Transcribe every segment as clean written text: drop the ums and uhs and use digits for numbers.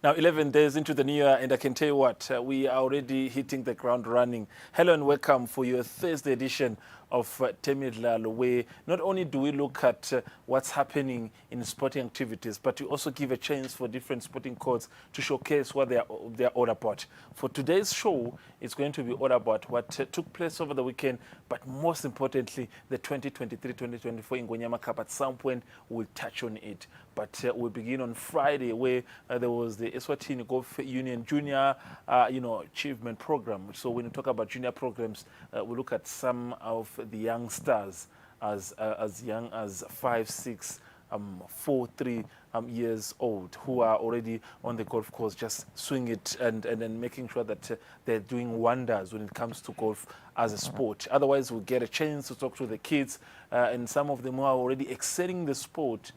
Now, 11 days into the new year, and I can tell you what, we are already hitting the ground running. Hello and welcome for your Thursday edition of Temidlalo, where not only do we look at what's happening in sporting activities, but we also give a chance for different sporting codes to showcase what they're all about. For today's show, it's going to be all about what took place over the weekend, but most importantly, the 2023-2024 Ingonyama Cup. At some point, we'll touch on it. But we'll begin on Friday, where there was the Eswatini Golf Union Junior, Achievement Program. So when we talk about junior programs, we look at some of the young stars as young as 5, 6, 4, 3 years old, who are already on the golf course, just swing it and making sure that they're doing wonders when it comes to golf as a sport. Otherwise, we'll get a chance to talk to the kids, and some of them are already excelling the sport,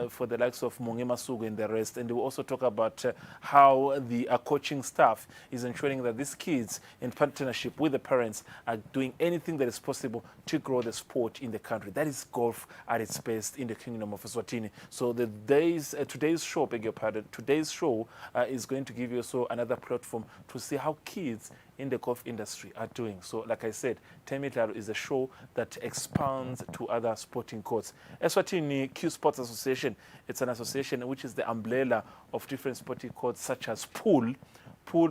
for the likes of Mongema Sugu and the rest. And we'll also talk about how the coaching staff is ensuring that these kids, in partnership with the parents, are doing anything that is possible to grow the sport in the country. That is golf at its best in the Kingdom of Eswatini. So today's show, today's show is going to give you also another platform to see how kids in the golf industry are doing. So like I said, Temidlalo is a show that expands to other sporting courts. Eswatini Q Sports Association, it's an association which is the umbrella of different sporting courts such as pool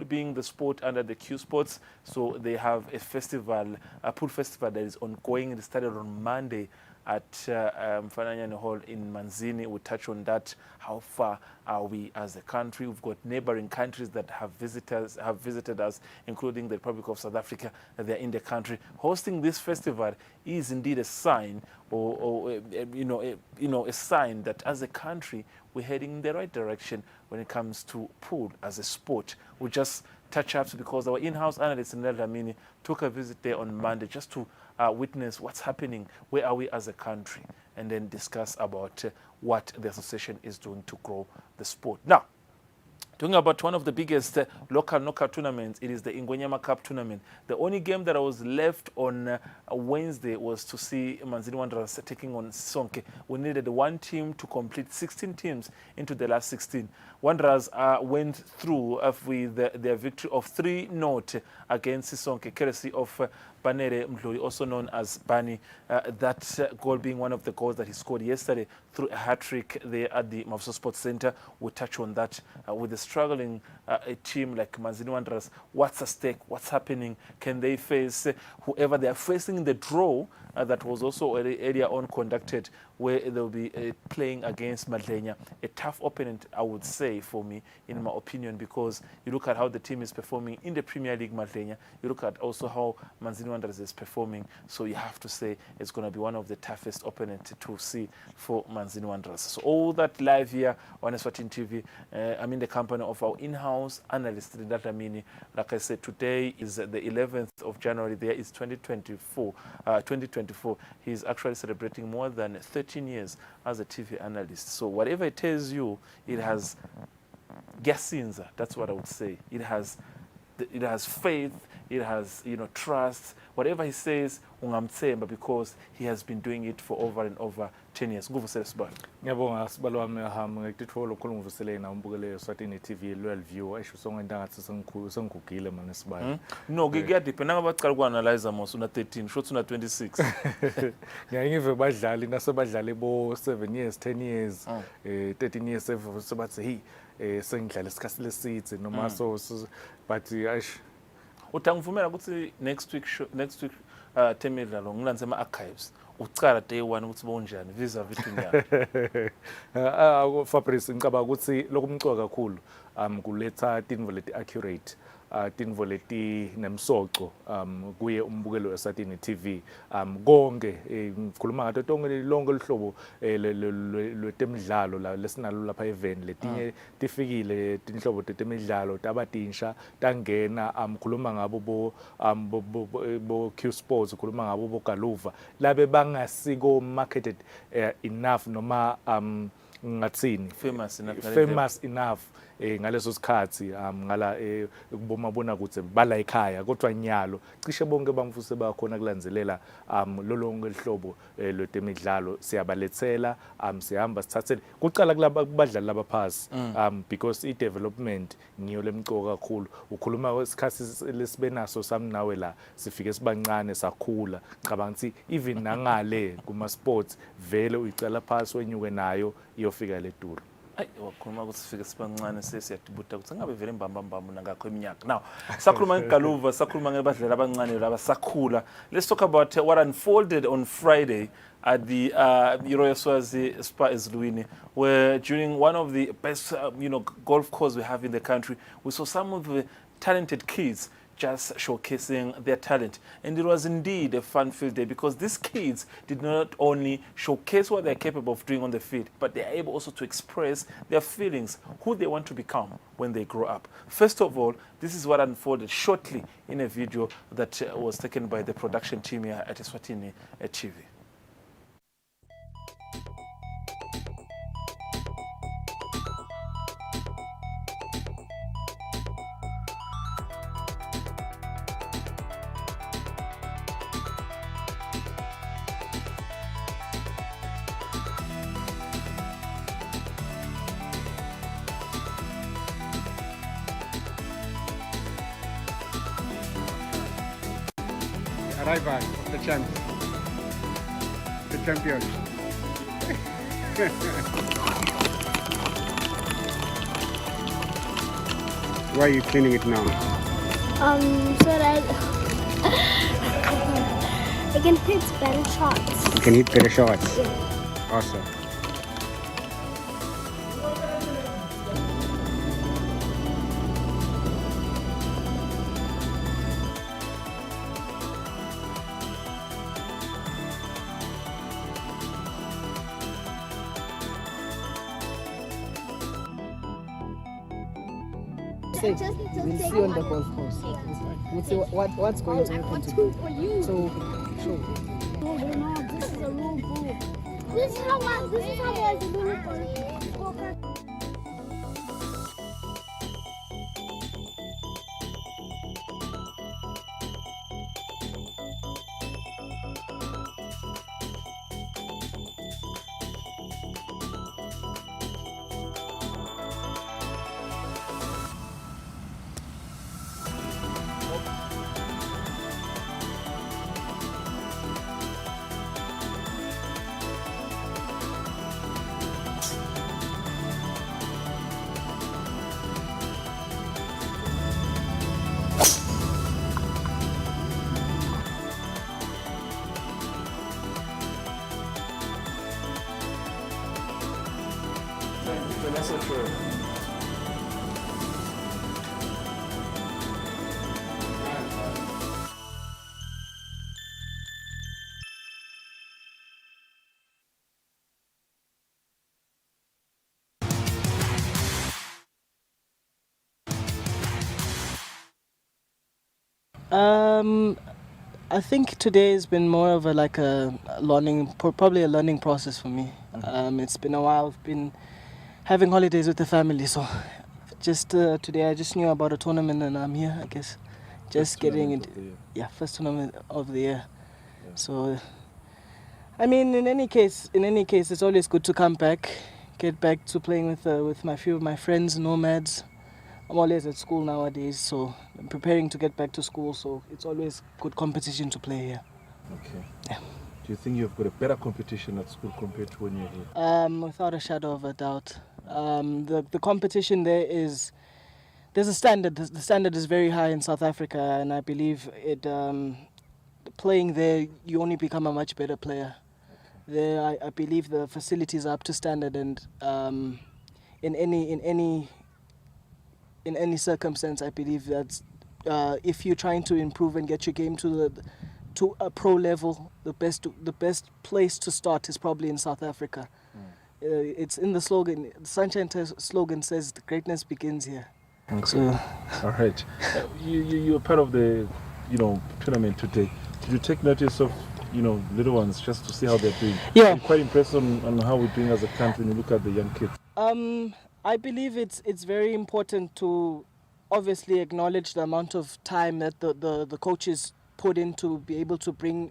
being the sport under the Q Sports. So they have a pool festival that is ongoing. It started on Monday at Fananyane Hall in Manzini. We'll touch on that. How far are we as a country? We've got neighboring countries that have visited us, including the Republic of South Africa. They're in the country. Hosting this festival is indeed a sign, a sign that as a country we're heading in the right direction when it comes to pool as a sport. We just touch up because our in-house analyst in Lamini took a visit there on Monday just to witness what's happening, where are we as a country, and then discuss about what the association is doing to grow the sport. Now, talking about one of the biggest local knockout tournaments, it is the Ingonyama Cup tournament. The only game that I was left on Wednesday was to see Manzini Wanderers taking on Sisonke. We needed one team to complete 16 teams into the last 16. Wanderers went through with their victory of 3-0 against Sisonke, courtesy of Banere Mdluli, also known as Bani. That goal being one of the goals that he scored yesterday through a hat-trick there at the Mavuso Sports Center. We'll touch on that with a struggling a team like Manzini Wanderers. What's at stake? What's happening? Can they face whoever they are facing in the draw that was also earlier on conducted, where they'll be playing against Madlenya? A tough opponent, I would say, for me, in my opinion, because you look at how the team is performing in the Premier League, Madlenya. You look at also how Manzini Wanderers is performing. So you have to say it's going to be one of the toughest opponents to see for Manzini Wanderers. So all that live here on Eswatini TV. I'm in the company of our in-house analyst, Rindat Mini. Like I said, today is the 11th of January. There is 2024. He's actually celebrating more than 13 years as a TV analyst. So whatever it tells you, it has gasinza. That's what I would say. It has faith. It has trust. Whatever he says, ungamthemba, because he has been doing it for over and over 10 years. Nguvusele Sibalo. Ngiyabonga Sibalo wami ngikuthola ukukhuluma nguvusele na umbukele Eswatini TV loyal view esho sonke ntangathi sengigugile manje Sibalo. No, kuyadependa ngabacala ku-analyze mos una 13 shots una 26. Ngiyangive badlali nasebadlali bo 7 years 10 years 13 years sebathi sengidlala isikhathi lesithe noma so but ayish utangivumela ukuthi next week Temidlalo ngilanze ama-archives ucala day 1 ukuthi bonjani vis-a-vis Tunyana. Fabrice ngicabanga ukuthi lokumcoka kakhulu kuletha tinvo leti accurate, tinvo leti nemsoco kuye umbukelo weSwatini TV. Konke ngikhuluma ngato tonke lonke lihlobo lwetemidlalo lesinalo lapha event letinye tifikile tinhlobo tetemidlalo tabatinsha tangena. Ngikhuluma ngabo bo Q Sports, ngikhuluma ngabo bo Galuva labe bangasiko marketed enough noma ngatsini famous enough ngaleso sikhathi ngala kubomabona kutse bala ekhaya kodwa nyalo cishe bonke bamfuse bakhona kulandzelela lolonke lihlobo lwetemidlalo siyabalethela sihamba sithathele kucala kulaba kubadlali labaphasi because I development ngiyo lemcoka kakhulu ukhuluma isikhathi lesibenaso sami nawe la sifike sibancane sakhula ngicabanga ukuthi even nangale kuma sports vele uyicala phasi wenyuke nayo iyofika le duru. Ayi wakhuluma ukuthi sifike sibancane sesiyadibuta ukuthi ngabe vele imbambambamba nangakho eminyaka. Now sakhuluma ngegaluva sakhuluma ngebadlali abancane laba sakhula. Let's talk about what unfolded on Friday at the Royal Swazi Spa Eswatini, where during one of the best golf courses we have in the country, we saw some of the talented kids just showcasing their talent. And it was indeed a fun-filled day because these kids did not only showcase what they're capable of doing on the field, but they're able also to express their feelings, who they want to become when they grow up. First of all, this is what unfolded shortly in a video that was taken by the production team here at Eswatini TV. Arrival of the champions. The champions. Why are you cleaning it now? So that I can hit better shots. You can hit better shots. Yeah. Awesome. We'll see on the golf course. We'll see what's going to happen today. So, sure. No, this is a rule book. This is how I was doing for Vanessa Troy. I think today has been more of a learning, probably a learning process for me. It's been a while. I've been having holidays with the family, so just today I just knew about a tournament and I'm here, I guess. Just getting it. Yeah, first tournament of the year. Yeah. So, I mean, in any case, it's always good to come back, get back to playing with my few of my friends, nomads. I'm always at school nowadays, so I'm preparing to get back to school, so it's always good competition to play here. Okay. Yeah. Do you think you've got a better competition at school compared to when you're here? Without a shadow of a doubt. The competition there's a standard. The standard is very high in South Africa, and I believe playing there, you only become a much better player. Okay. There, I believe the facilities are up to standard, and in any circumstance, I believe that if you're trying to improve and get your game to a pro level, the best place to start is probably in South Africa. It's in the slogan. The Sunshine slogan says, "The greatness begins here." Okay. So, all right. You're part of the tournament today. Did you take notice of little ones just to see how they're doing. Yeah. I'm quite impressed on how we're doing as a country when you look at the young kids. I believe it's very important to obviously acknowledge the amount of time that the coaches put in to be able to bring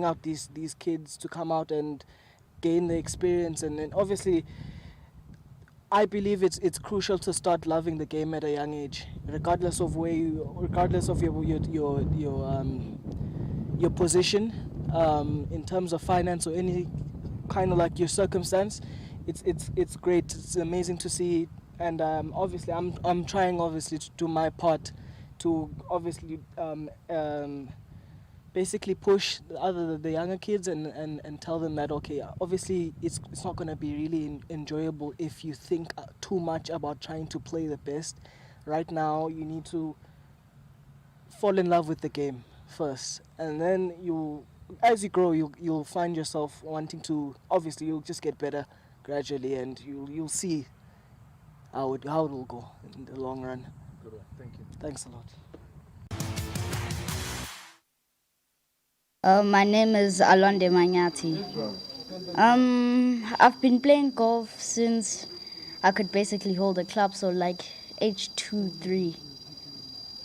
out these kids to come out and gain the experience, and then obviously I believe it's crucial to start loving the game at a young age, regardless of your position, in terms of finance or any kind of like your circumstance. It's great. It's amazing to see, and obviously I'm trying obviously to do my part to obviously basically push the younger kids and tell them that, okay, obviously it's not going to be really enjoyable if you think too much about trying to play the best. Right now you need to fall in love with the game first, and then as you grow you'll find yourself wanting to, obviously you'll just get better gradually, and you'll see how it will go in the long run. Good one. Thank you. Thanks a lot. My name is Alonde Manyati. I've been playing golf since I could basically hold a club, so like age 2, 3.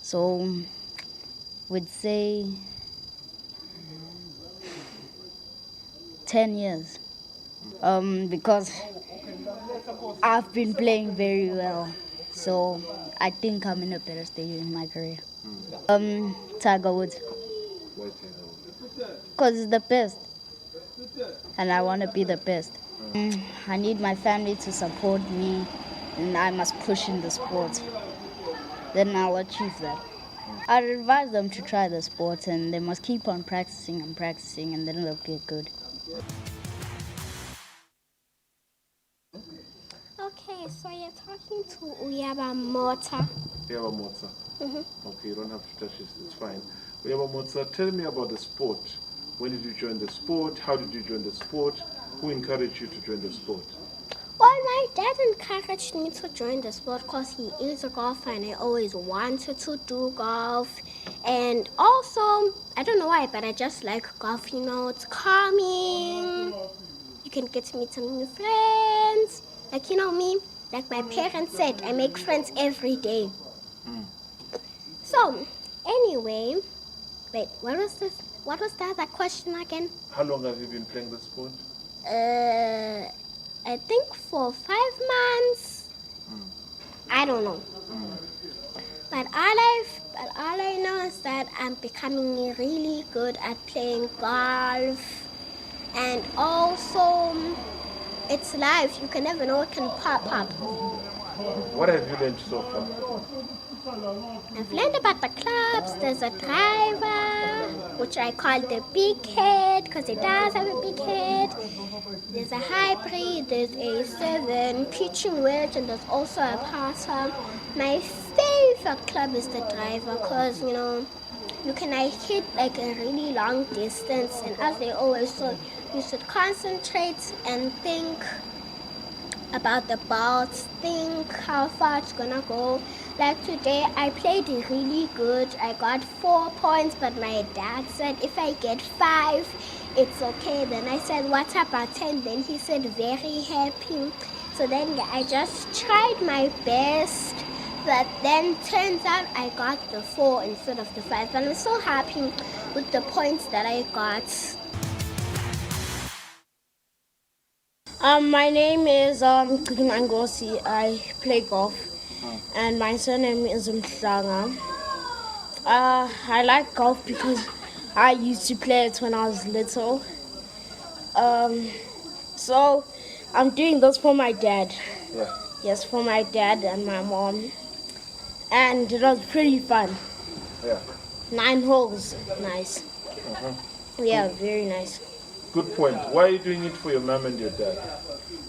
So would say 10 years. Because I've been playing very well, so I think I'm in a better stage in my career. Tiger Woods. Why Tiger Woods? Because it's the best, and I want to be the best. I need my family to support me, and I must push in the sport. Then I'll achieve that. I'd advise them to try the sport, and they must keep on practicing and practicing, and then they'll get good. Okay, so you're talking to Uyaba Mota. Uyaba Mota. Okay, you don't have to touch it, it's fine. Uyaba Mota, tell me about the sport. When did you join the sport? How did you join the sport? Who encouraged you to join the sport? Well, my dad encouraged me to join the sport because he is a golfer and I always wanted to do golf. And also, I don't know why, but I just like golf, it's calming. You can get to meet some new friends. Like, me, like my parents said, I make friends every day. So, anyway, wait, what was this? What was the other question again? How long have you been playing the sport? I think for 5 months. I don't know. But all I know is that I'm becoming really good at playing golf. And also, it's live. You can never know what can pop up. What have you learned so far? I've learned about the clubs. There's a driver, which I call the big head because it does have a big head. There's a hybrid, there's a 7 pitching wedge, and there's also a putter. My favorite club is the driver because, you can hit like a really long distance, and as they always say, you should concentrate and think about the balls, think how far it's gonna go. Like today, I played really good. I got 4 points, but my dad said if I get 5, it's okay. Then I said, what about 10? Then he said, very happy. So then I just tried my best, but then turns out I got the 4 instead of the 5. And I'm so happy with the points that I got. My name is Ngosi. I play golf, and my surname is Mhlanga. I like golf because I used to play it when I was little. So I'm doing this for my dad. Yeah. Yes, for my dad and my mom. And it was pretty fun. Yeah. 9 holes. Nice. Yeah, very nice. Good point. Why are you doing it for your mom and your dad?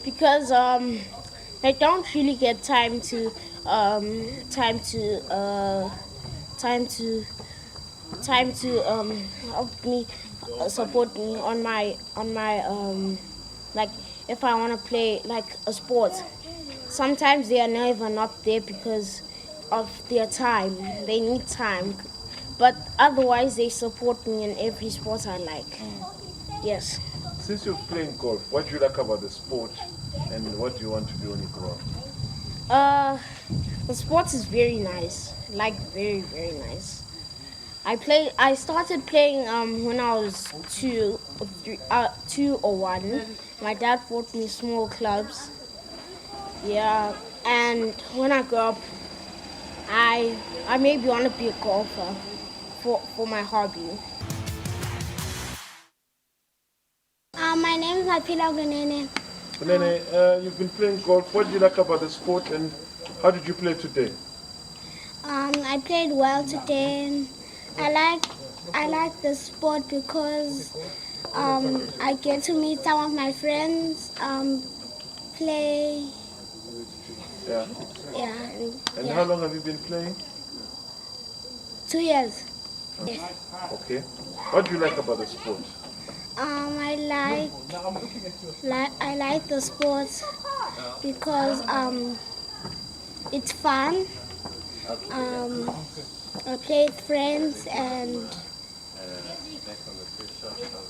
Because they don't really get time to help me, support me on my like if I want to play like a sport. Sometimes they are never not there because of their time. They need time but otherwise they support me in every sport I like. Yes. Since you're playing golf, what do you like about the sport and what do you want to do when you grow up? The sport is very nice, like very, very nice. I started playing when I was 2 or 1. My dad bought me small clubs. Yeah, and when I grow up, I maybe want to be a golfer for my hobby. My name is Mapila Gunene. Nene, you've been playing golf. What do you like about the sport and how did you play today? I played well today. I like the sport because I get to meet some of my friends, play. Yeah. Yeah. And how long have you been playing? 2 years. Yes. Okay. What do you like about the sport? I like the sport because it's fun. I play with friends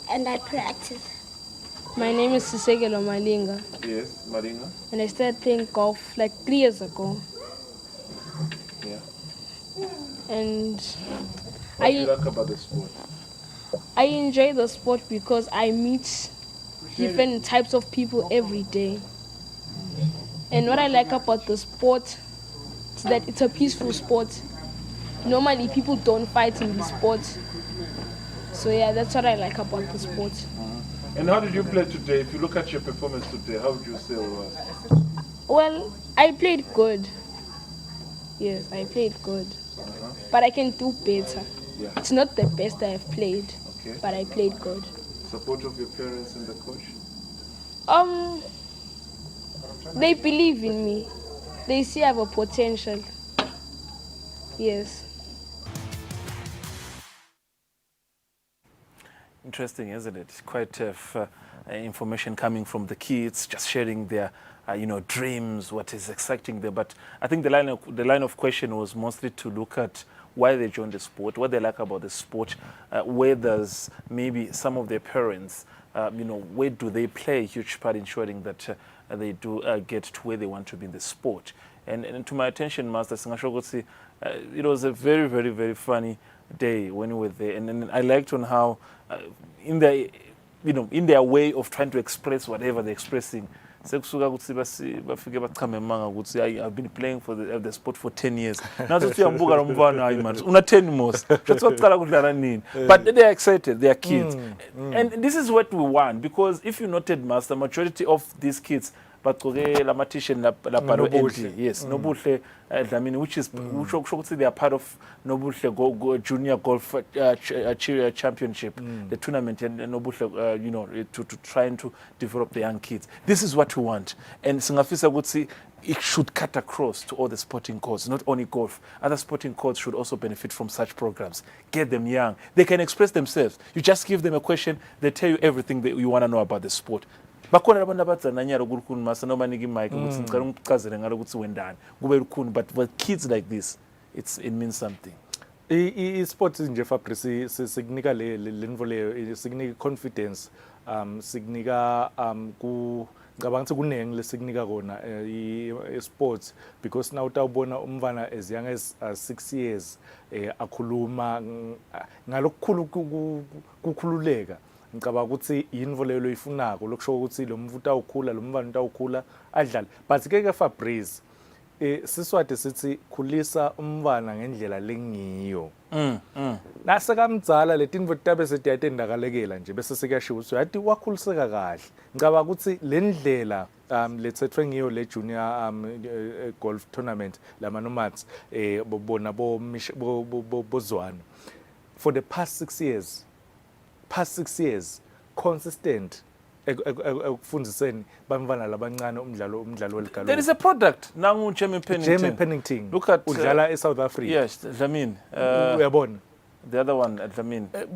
and I practice. My name is Sisegelo Malinga. Yes, Maringa. And I started playing golf like 3 years ago. Yeah. And what do you like about the sport? I enjoy the sport because I meet different types of people every day. And what I like about the sport is that it's a peaceful sport. Normally people don't fight in the sport. So yeah, that's what I like about the sport. And how did you play today? If you look at your performance today, how would you say it was? Well, I played good. Yes, I played good. But I can do better. Yeah. It's not the best I have played, Okay. but I played good. Support of your parents and the coach? They believe in me. They see I have a potential. Yes. Interesting, isn't it? Quite information coming from the kids, just sharing their, dreams, what is exciting them. But I think the line of question was mostly to look at why they joined the sport, what they like about the sport, where does maybe some of their parents, where do they play a huge part in ensuring that they do get to where they want to be in the sport. And to my attention, Master Singashogotsi, it was a very, very, very funny day when we were there. And then I liked on how, in their way of trying to express whatever they're expressing, I've been playing for the sport for 10 years. Now una 10 most. But they're excited, they're kids. And this is what we want, because if you noted, Master, majority of these kids, but yes, Nobuhle Dlamini, which is they are part of Nobuhle Junior Golf Championship, the tournament, and Nobuhle, to trying to develop the young kids. This is what we want, and Singafisa would say it should cut across to all the sporting codes, not only golf. Other sporting codes should also benefit from such programs. Get them young; they can express themselves. You just give them a question, they tell you everything that you want to know about the sport. But for kids like this, it means something. Sports nje Fabrice signika le signika confidence, signika ngicabanga ukuthi kunengi lesignika kona sports, because now utawubona umfana as young as 6 years akhuluma ngalokukhulu kukhululeka. Ngicabanga ukuthi yinvo leyo loyifunako lokusho ukuthi lo mvu utawukhula lo mfana utawukhula adlale. But ke Fabrice siswati sithi khulisa umfana ngendlela lengiyo. Nase kamdzala letinvo tabe setiyatendakalekelwa nje bese sekuyashiwo ukuthi yathi wakhuliseka kahle. Ngicabanga ukuthi le ndlela lethethwe ngiyo le junior golf tournament lama nomads bona bozwana for the past 6 years consistent ekufundiseni bamfana labancane umdlalo weligalo. There is a product nangu Jeremy Pennington. Pennington. Look at udlala eSouth Africa. Yes, Dlamini. Uyabona. The other one at Lamin. MJ.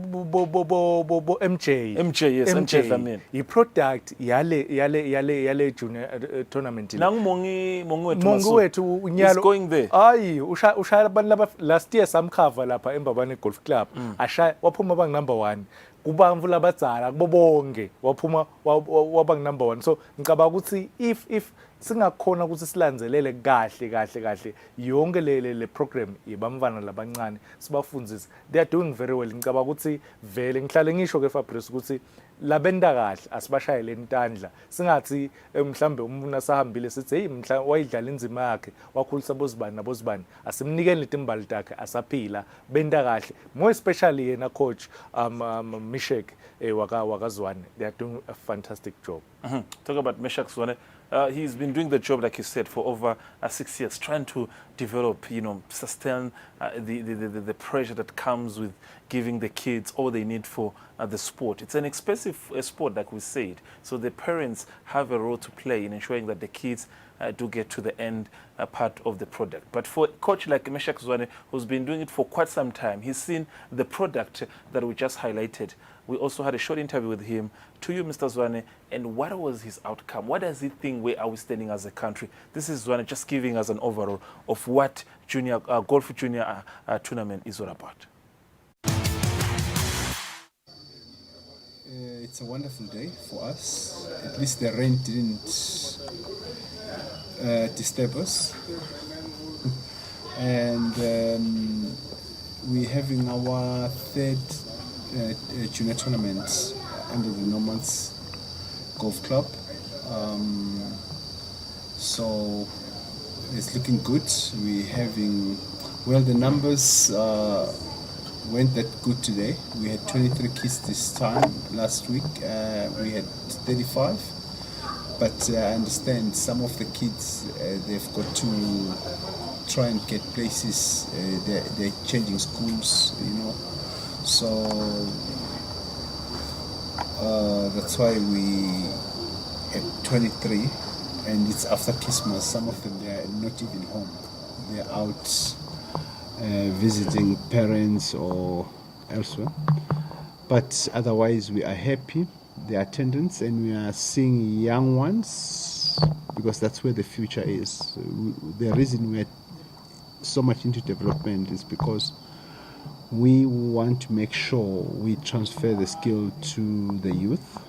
MJ, yes, MJ Lamin. I-product yale junior tournament. Mongu wethu is going there. Ayi, ushaya abantu laba last year samkhava lapha eMbabane Golf Club. Ashaya waphuma bang number 1. Kubantu labadzala kubonke waphuma wabang number 1. So ngicabanga ukuthi if singakhona ukuthi silandzelele kahle yonke le program yebamfana labancane sibafundzise, they are doing very well. Ngicabanga ukuthi vele ngihlale ngisho ke Fabrice ukuthi labenta kahle asibashayele intandla, singathi mhlambe umuntu asahambile sithi hey mhla wayidlala inzima yakhe wakhulisa bozibani nabozibani, asimnikeni letimbali takhe asaphila, benta kahle, more especially yena coach Mishek wakazwane. They are doing a fantastic job. Talk about Meshach Zwane. He's been doing the job, like you said, for over 6 years, trying to develop, sustain the pressure that comes with giving the kids all they need for the sport. It's an expensive sport, like we said, so the parents have a role to play in ensuring that the kids do get to the end part of the product. But for a coach like Meshach Zwane, who's been doing it for quite some time, he's seen the product that we just highlighted. We also had a short interview with him. To you, Mr. Zwane, and what was his outcome? What does he think, where are we standing as a country? This is Zwane just giving us an overall of what Golf Junior tournament is all about. It's a wonderful day for us. At least the rain didn't disturb us. And we're having our third junior tournament under the Normans Golf Club. So it's looking good. We're having, well, the numbers weren't that good today. We had 23 kids this time. Last week we had 35. But I understand some of the kids, they've got to try and get places. They're changing schools, So that's why we had 23, and it's after Christmas. Some of them, they are not even home. They're out visiting parents or elsewhere. But otherwise, we are happy, the attendance, and we are seeing young ones because that's where the future is. The reason we're so much into development is because we want to make sure we transfer the skill to the youth,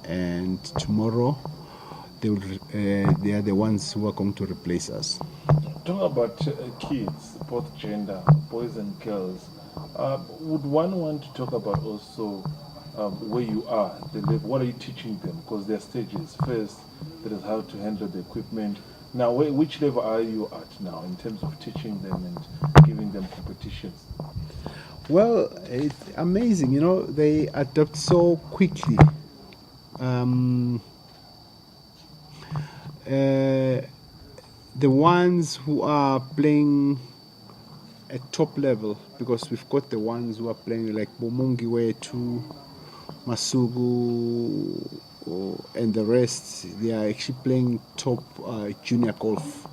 and tomorrow they are the ones who are going to replace us. Talking about kids, both gender, boys and girls, would one want to talk about also where you are, the level, what are you teaching them? Because there are stages. First, there is how to handle the equipment. Now, which level are you at now in terms of teaching them and giving them competitions? Well, it's amazing, they adapt so quickly. The ones who are playing at top level, because we've got the ones who are playing like Bomongi Wetu, Masugu, and the rest, they are actually playing top junior golf.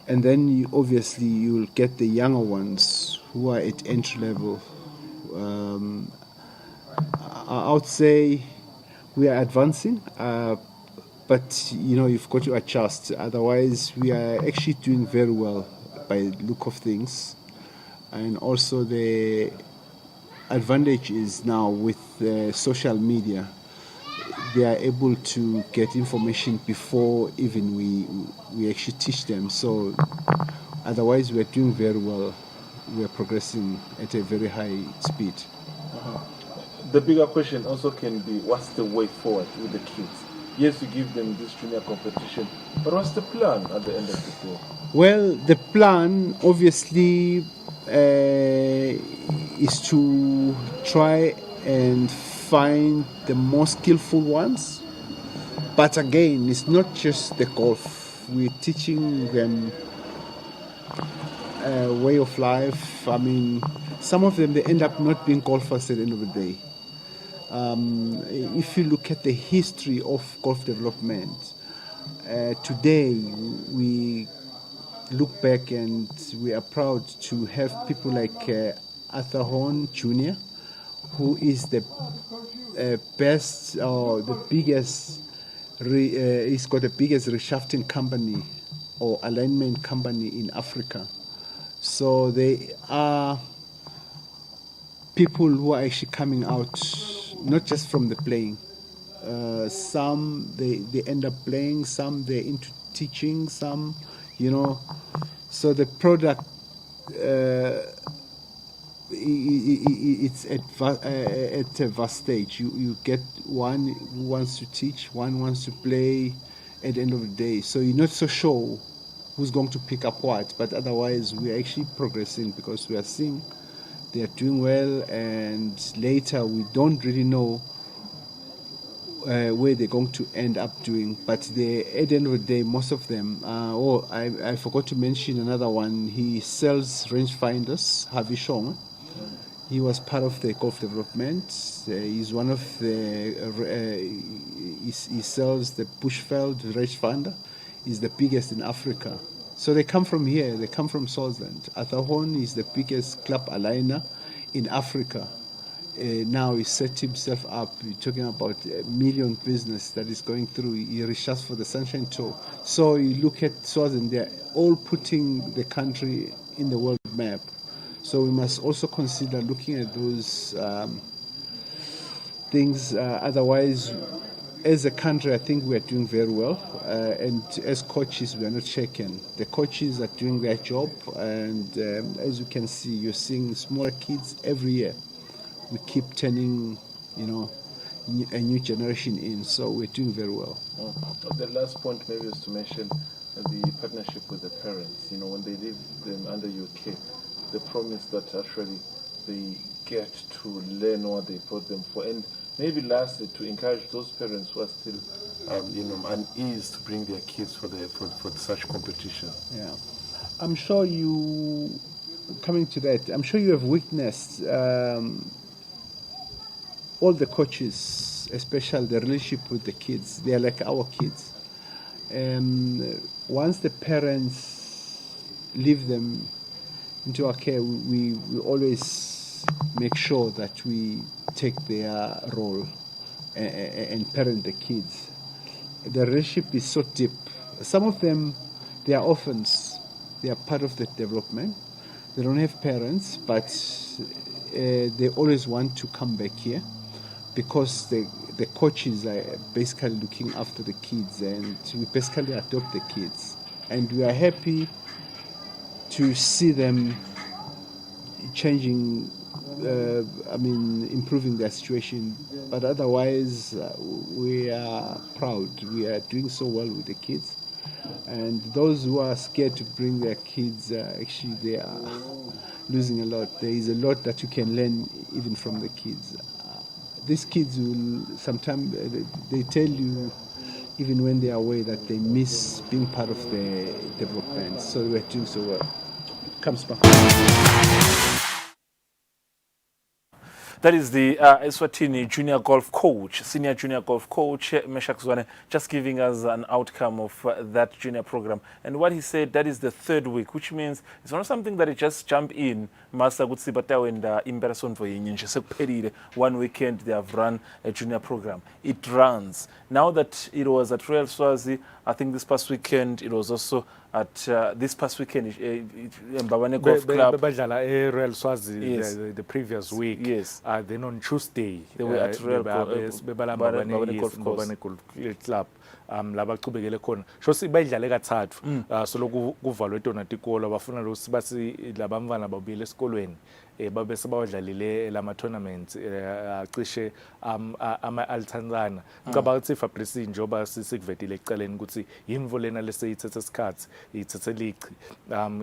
And then obviously you'll get the younger ones who are at entry level. I would say we are advancing, but you've got to adjust. Otherwise, we are actually doing very well by the look of things. And also the advantage is now with social media, they are able to get information before even we actually teach them. So otherwise, we are doing very well. We are progressing at a very high speed. The bigger question also can be, what's the way forward with the kids? Yes, you give them this junior competition, but what's the plan at the end of the day? Well, the plan obviously is to try and find the most skillful ones. But again, it's not just the golf. We're teaching them a way of life. I mean, some of them, they end up not being golfers at the end of the day. If you look at the history of golf development, today we look back and we are proud to have people like Arthur Horn Jr., who is the best or the biggest, he's got the biggest reshafting company or alignment company in Africa. So they are people who are actually coming out, not just from the playing. Some they end up playing, some they're into teaching, some, so the product it's at a vast stage. You get one who wants to teach, one wants to play at the end of the day. So you're not so sure who's going to pick up what, but otherwise we're actually progressing because we are seeing they are doing well, and later we don't really know where they're going to end up doing. But at the end of the day, most of them, I forgot to mention another one. He sells rangefinders, Harvey Shong. He was part of the golf development. He's one of the, he sells the Bushveld rangefinder. He's the biggest in Africa. So they come from here, they come from Swaziland. Arthur Horn is the biggest club aligner in Africa. Now he set himself up. We're talking about a million business that is going through. He reaches for the Sunshine Tour. So you look at Swaziland, they're all putting the country in the world map. So we must also consider looking at those things. Otherwise, as a country, I think we are doing very well. And as coaches, we are not shaken. The coaches are doing their job. And as you can see, you're seeing smaller kids every year. We keep turning, a new generation in. So we're doing very well. The last point maybe is to mention the partnership with the parents. When they leave them under your care, the promise that actually they get to learn what they brought them for. And maybe lastly, to encourage those parents who are still, uneased to bring their kids for such competition. Yeah. I'm sure coming to that, I'm sure you have witnessed all the coaches, especially the relationship with the kids. They are like our kids. Once the parents leave them into our care, we always make sure that we take their role and parent the kids. The relationship is so deep. Some of them, they are orphans. They are part of the development. They don't have parents, but they always want to come back here because the coaches are basically looking after the kids, and we basically adopt the kids. And we are happy to see them changing, improving their situation. But otherwise, we are proud. We are doing so well with the kids. And those who are scared to bring their kids, actually, they are losing a lot. There is a lot that you can learn even from the kids. These kids will sometimes, they tell you, even when they are away, that they miss being part of the development. So we're doing so well. Comes back. That is the Eswatini junior golf coach, senior junior golf coach, Meshak Zwane, just giving us an outcome of that junior program. And what he said, that is the third week, which means it's not something that he just jump in, Master Gutsibata and Imberson for Yin. 1 weekend they have run a junior program. It runs. Now that it was at Royal Swazi, I think this past weekend it was also at this past weekend Mbabane Golf Club. Royal Swazi Yes. the previous week. Yes. Then on Tuesday They were at Royal Mbabane Golf Club. Labachubekele khona shosi bayidlale kathathu so lokuvalwe tona tikolo bafuna lo sibasi labamvana babile esikolweni babe sebawudlalile lama tournaments acishe ama Altanzana ngicabanga ukuthi Fabrice njoba sikuvetile ekuqaleni ukuthi yimvo lena leseyithethe isikhathi ithethe lichi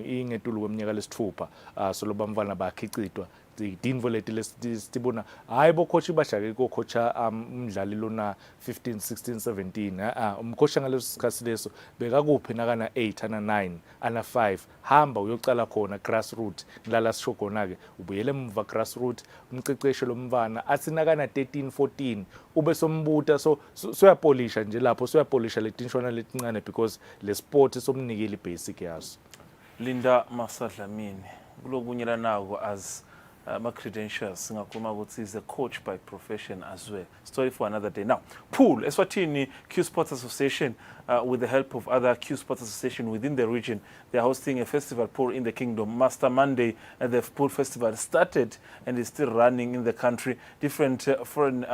ingetulu kweminyaka lesithupha so lobamvana bakhicidwa idinvo leti lesitibona hayi bokhochi bashake kokhocha umdlali lona 15 16 17 umkhocha ngaleso sikhathi leso bekakuphi nakana 8 ana 9 ana 5 hamba uyocala khona grassroots ngilala sisho khona ke ubuyele emva grassroots umceceshe lomvana athi nakana 13 14 ube sombuta so uyapolisha nje lapho uyapolisha letinshona letincane because le sport somnikele basic yaso. Linda Masadlamini kulokunyela nako as credentials singakhuluma ukuthi is a coach by profession as well. Story for another day. Now, pool Eswatini Q Sports Association with the help of other Q Sports Association within the region, they are hosting a festival pool in the kingdom. Master Monday the pool festival started and is still running in the country. Different foreign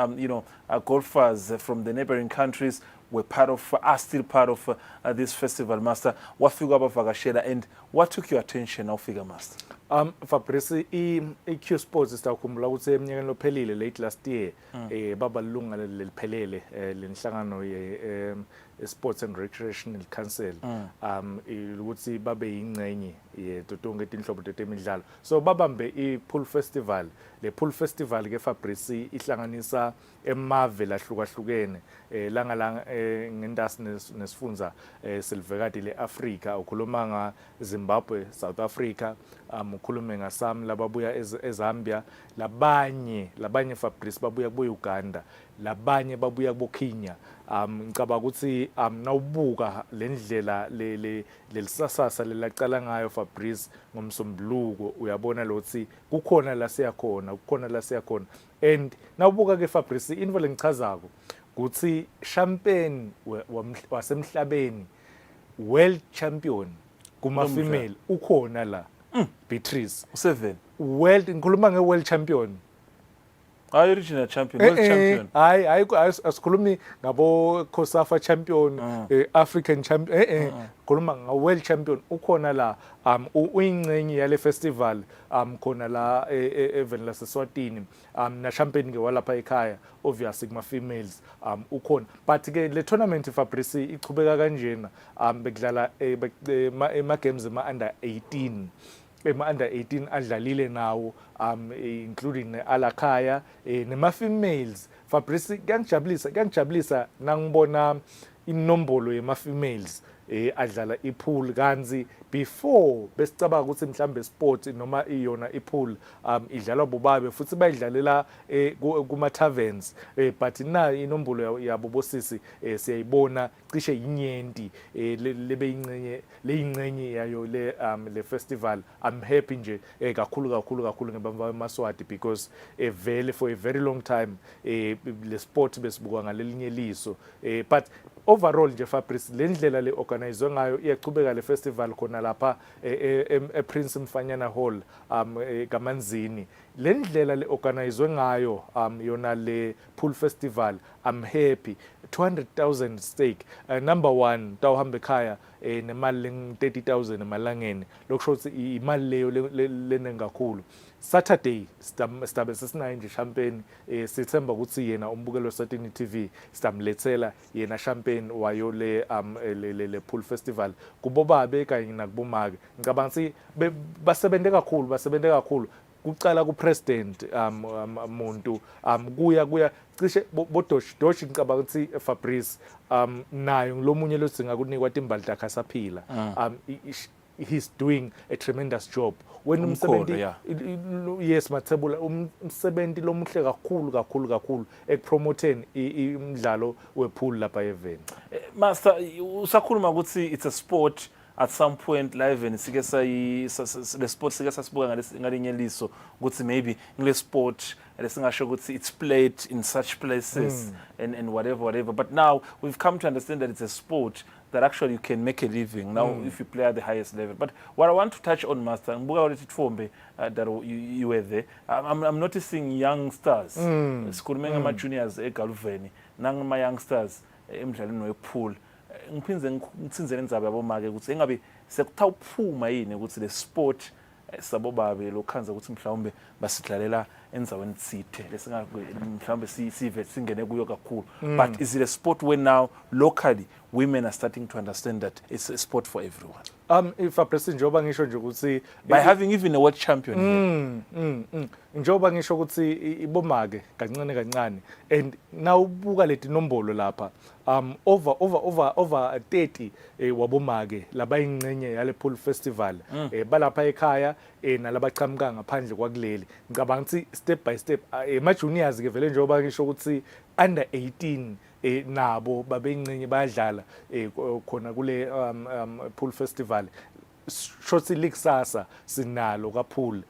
golfers from the neighboring countries were are still part of this festival, Master. What figure about Vakashela and what took your attention now, figure, Master? Fabrice, Q Sports istakhumbula ukuthi eminyakeni lophelile late last year baba lunga leliphelele lenhlangano ye Sports and Recreational Council ukuthi babe yingcenye yetonke inhlobo tetemidlalo. So babambe ipool festival. Le pool festival ke Fabrice ihlanganisa emave lahlukahlukene langa ngendasi nesifundza silvekati leAfrika ukhuluma nga Zimbabwe, South Africa, ukhulume ngasam lababuya eZambia, labanye Fabrice babuya Uganda, labanye babuya Kenya. Ngicabanga ukuthi nawubuka lendlela lelisasasa lelaqala ngayo Fabrice ngomsombuluko uyabona lokuthi kukhona la siyakhona and nawubuka ke Fabrice into lengichazako ukuthi champion wasemhlabeni world champion kuma female ukhona la Beatrice 7 world ngikhuluma ngeworld champion original champion, world champion. Hayi asikhulumi ngabo COSAFA champion, African champion, khuluma nga world champion ukhona la uyingcenye yale festival khona la even la Eswatini na champion ke walapha ekhaya obviously kuma females ukhona but ke le tournament Fabrice ichubeka kanjena bekudlala ema games ma under 18 under 18 adlalile nawo including alakhaya nema females Fabrice kuyangijabulisa nangibona inombolo yema females adlala ipool kanzi before besicabanga ukuthi mhlambe sport noma iyona ipool idlalwa bobabe futhi bayidlalela kuma taverns but na inombolo yabo bosisi siyayibona cishe inyenti lebe ingcenye yayo le festival. I'm happy nje kakhulu ngebamba eMaswati because vele for a very long time le sport besibuka ngalelinye liso but overall nje Fabrice lendlela le organize ngayo iyachubeka le festival khona lapha ePrince Mfanyana Hall kaManzini lendlela le organize ngayo yona le pool festival. I'm happy 200,000 stake number 1 tawuhamba ekhaya nemali 30,000 emalangeni lokusho ukuthi imali leyo lenengakhulu. Saturday stabe sesinayo nje champagne sithemba ukuthi yena umbukelo Eswatini TV sitamlethela yena champagne wayo le pool festival kubobabe kanye nakubomake. Ngicabanga ukuthi basebende kakhulu kucala ku president umuntu kuya cishe bodoshi ngicabanga ukuthi Fabrice nayo lomunye losinga kunikwa timbali takhe saphila he's doing a tremendous job when umsebenzi yes mathebula umsebenzi lomuhle kakhulu ekupromoting imidlalo wepool lapha event. Master usakhuluma ukuthi it's a sport at some point live and sike the sport sike sasibuka ngalinye liso ukuthi maybe ngile sport lesingasho ukuthi it's played in such places and whatever but now we've come to understand that it's a sport that actually you can make a living now if you play at the highest level. But what I want to touch on, Master, that you were there, I'm noticing young stars. Skurmenga juniors egaluveni, nangma young stars emdlalweni wepool. Ngiphinze ngitsinzele ndzaba yabomake ukuthi engabe sekutawuphuma yini ukuthi le sport sabobabe lokhanza ukuthi mhlawumbe basidlalela enzaweni sithe lesingabe mhlawumbe sive singene kuyo kakhulu. But is it a sport where now locally women are starting to understand that it's a sport for everyone? If a person njoba ngisho nje ukuthi by having even a world champion here. Njoba ngisho ukuthi ibomake kancane and nawubuka leti nombolo lapha over 30 wabomake laba ingcenye yale pool festival balapha ekhaya nalabaqhamuka ngaphandle kwakuleli. Ngicabanga ukuthi step by step ma juniors ke vele njoba ngisho ukuthi under 18 nabo babengcenye bayadlala khona kule pool festival shoti likusasa sinalo kaphula.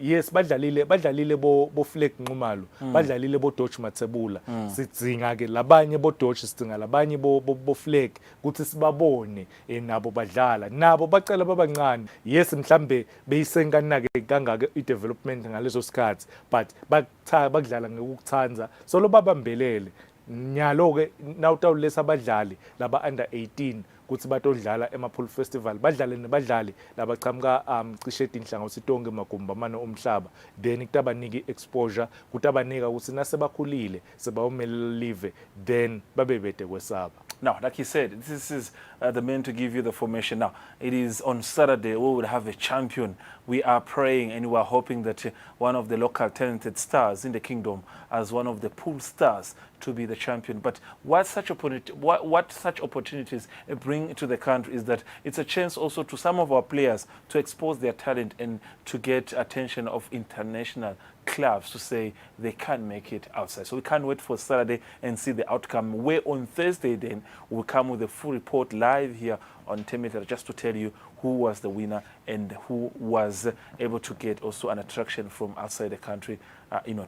Yes, badlalile bo Fleck Nxumalo, badlalile bo Dodge Mathebula. Sidzinga ke labanye bo Dodge, sidzinga labanye bo Fleck kuthi sibabone nabo badlala. Nabo bacela babancane. Yes, mhlambe beyisenkanake kangaka i-development ngalezo sikhathi, but bakudlala ngokuthanza. So lo babambelele. Nyalo ke nawutawulesa abadlali laba under 18 kuthi batodlala ema-pool festival badlale nebadlali labachamuka cishe tinhlangothi tonke emagumbi amane omhlaba, then kutabanika exposure, kutabanika ukuthi nasebakhulile sebawumelela live, then babe bede kwesaba. Now, like he said, this is the man to give you the formation. Now, it is on Saturday, we will have a champion. We are praying and we are hoping that one of the local talented stars in the kingdom as one of the pool stars to be the champion. But what such opportunities bring to the country is that it's a chance also to some of our players to expose their talent and to get attention of international clubs to say they can make it outside. So we can't wait for Saturday and see the outcome. Where on Thursday then we'll come with a full report live here on Temidlalo just to tell you who was the winner and who was able to get also an attraction from outside the country,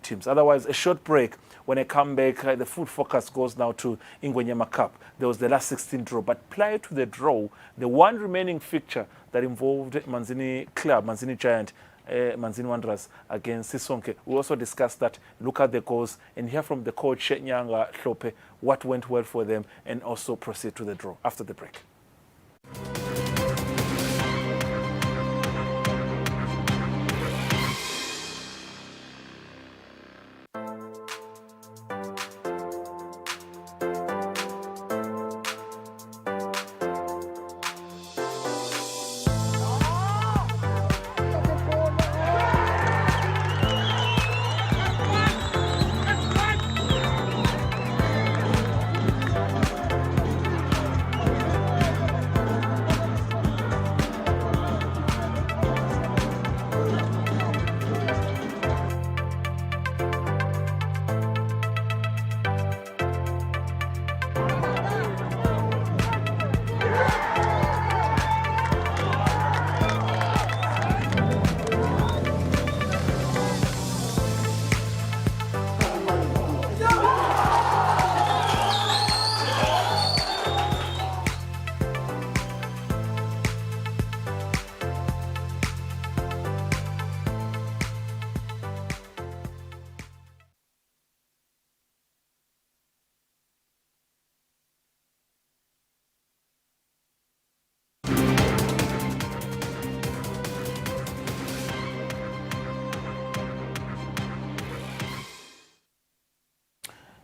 teams. Otherwise, a short break. When I come back, the full focus goes now to Ingwenyama Cup. There was the last 16 draw, but prior to the draw, the one remaining fixture that involved Manzini Club, Manzini Giant, Manzini Wanderers against Sisonke. We also discussed that, look at the goals, and hear from the coach Nyanga Hlope what went well for them, and also proceed to the draw after the break.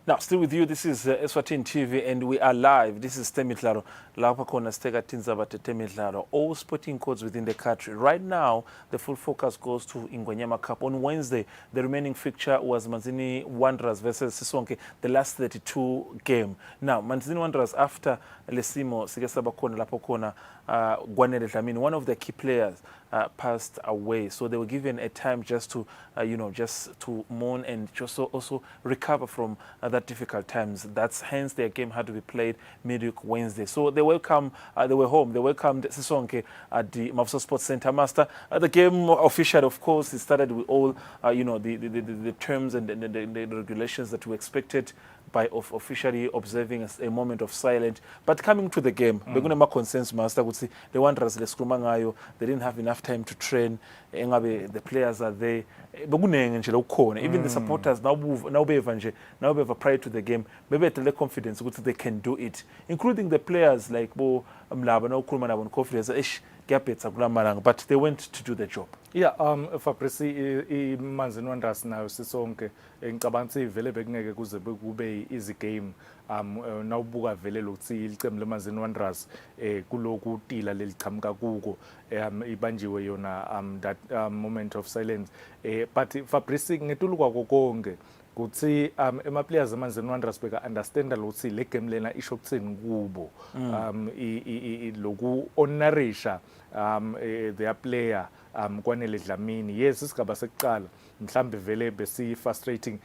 Now, still with you, this is Eswatini TV, and we are live. This is Temidlalo. Lapha khona siteka tindzaba Temidlalo. All sporting codes within the country. Right now, the full focus goes to Ingwenyama Cup. On Wednesday, the remaining fixture was Manzini Wanderers versus Sisonke, the last 32 game. Now, Manzini Wanderers, after Lesimo Sigesaba khona lapho khona Gwanele Dlamini, one of the key players passed away. So they were given a time just to, just to mourn and just also recover from that difficult times. That's hence their game had to be played midweek Wednesday. So they were home. They welcomed Sisonke at the Mafusa Sports Center. Master, the game officially, of course, it started with all, the terms and the regulations that we expected by officially observing a moment of silence. But coming to the game, we're going to make consensus, Master, would see the Wanderers, they didn't have enough time to train. The players are there. Even the supporters now prior to the game, maybe the confidence they can do it, including the players like Bo Mlaba, confidence. But they went to do the job. Yeah, Fabrice, Manzini Wanderers nayo Sisonke ngicabanga ukuthi vele bekungeke kuze kube easy game. Nawubuka vele lokuthi ilicembu leManzini Wanderers kuloku tila lelichamuka kuko ibanjiwe yona that moment of silence. But Fabrice ngetulu kwako konke kuthi ema-players eManzini Wanderers beka-understanda lokuthi le game lena isho kutheni kubo, loku honorisha their player kwanele Dlamini. Yes, isigaba sekuqala mhlambe vele besi frustrating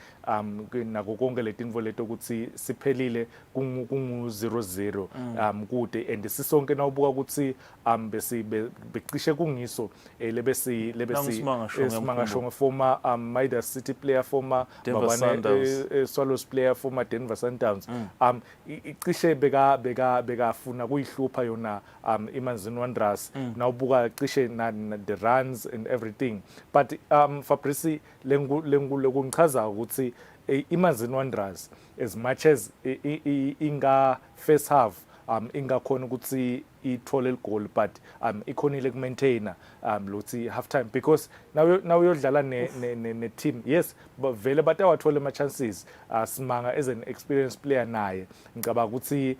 nako konke letinvo leto ukuthi siphelile kungu 0-0 kude and sisonke nawubuka ukuthi besi becishe kungiso lebesi Simangashongo former Midas City player, former Swallows player, former Denver Sundowns. Icishe bekafuna kuyihlupha yona Imanzini Wanderers nawubuka cishe na the runs and everything, but Fabrice lengichaza ukuthi Imanzini Wanderers as much as inga first half ingakhona ukuthi ithole goal, but ikhonile kumaintaina lothi half time, because now uyodlala ne team, yes, but vele batawathola ama chances. Simanga as an experienced player naye ngicabanga ukuthi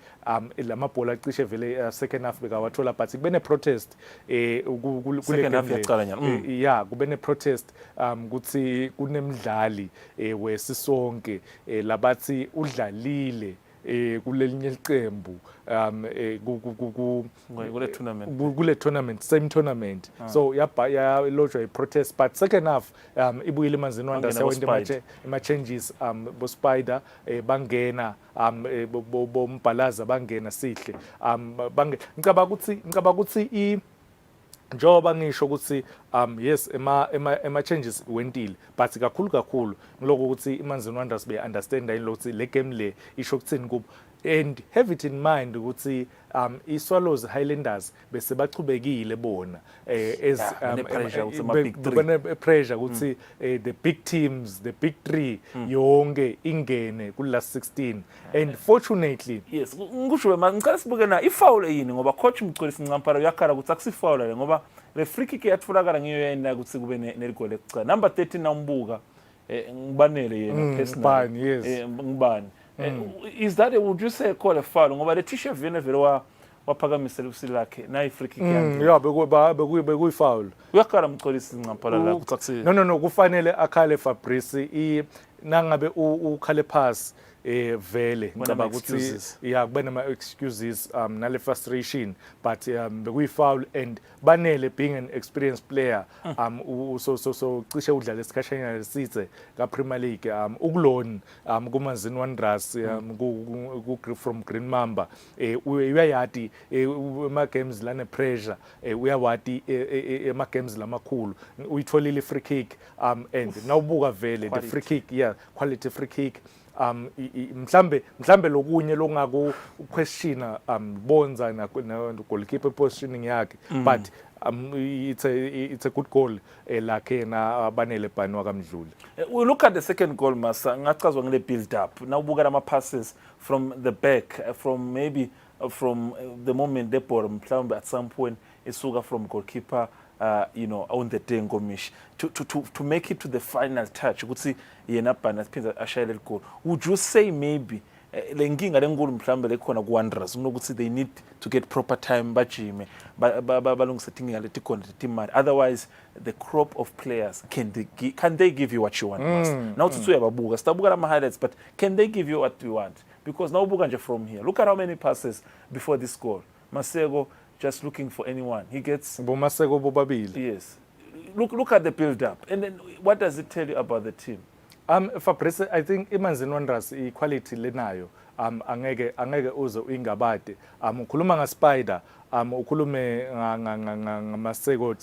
lamabhola acishe vele second half bekawathola, but kubene protest second half yaqala nyana yeah, kubene protest ukuthi kunemdlali wesisonke labathi udlalile kulelinye iqembu kule tournament, same tournament. So ya lodgwa protest, but second half ibuyile Imanzini Wanderers yawenza ama changes bo Spider bangena bo Mbalaza bangena sihle ngicabanga ukuthi njoba ngisho ukuthi yes ema changes wentile, but kakhulu ngiloko ukuthi Imanzini Wanderers be understand yini ukuthi le game le isho kuthini kubo, and have it in mind ukuthi iSwallows Highlanders bese bachubekile bona as pressure ukuthi the big teams, the big three yonke ingene ku last 16, and fortunately yes ngisho ngicela sibuke na ifoul yini ngoba coach Mgcwelisi Ncampara uyakhala ukuthi akusifoul le ngoba le free kick yatfolakala ngiyo yena ukuthi kube neligole ekucala. Number 13 nambuka ngibanele yena personal ngibani is that would you say call a foul ngoba le t-shirt vele waphakamisela usili lakhe na free kick yakhe yeah bekuyi foul uyakhala Mgcwelisi Ncampara la ukuthi akusi no kufanele akhale Fabrice nangabe ukhale pass vele ngicabanga ukuthi yeah kube nama excuses nale frustration, but bekuyi foul and banele being an experienced player so cishe udlala esikhashanyana lesithe ka Premier League ukulone kuManzini Wanderers from Green Mamba uyayati ema games lane pressure uyawati ema games lamakhulu uyitholile free kick and nawubuka vele the free kick, yeah, quality free kick. Mhlambe lokunye longaku questiona Bonza na goalkeeper positioning yakhe, but it's a good goal lakhe na banele bani wakamdluli. We look at the second goal masa ngachazwa ngile build up nawubuka ama passes from the back from maybe from the moment the ball mhlambe at some point isuka from goalkeeper on the day ngomish to make it to the final touch ukuthi yena bana siphinza ashayele goal. Would you say maybe lenkinga lengulu mhlambe lekhona ku Wanderers ukuthi they need to get proper time bajime balungisa inkinga leti khona timali, otherwise the crop of players can they give you what you want? Now uthi uyababuka sitabuka ama highlights, but can they give you what you want? Because now ubuka nje from here, look at how many passes before this goal. Masego just looking for anyone. He gets Bomasego bobabili. Yes. Look at the build up. And then what does it tell you about the team? Fabrice, I think Imanzini Wanderers equality lenayo angeke uze ingabade ukhuluma nga Spider ukhulume ngamaseko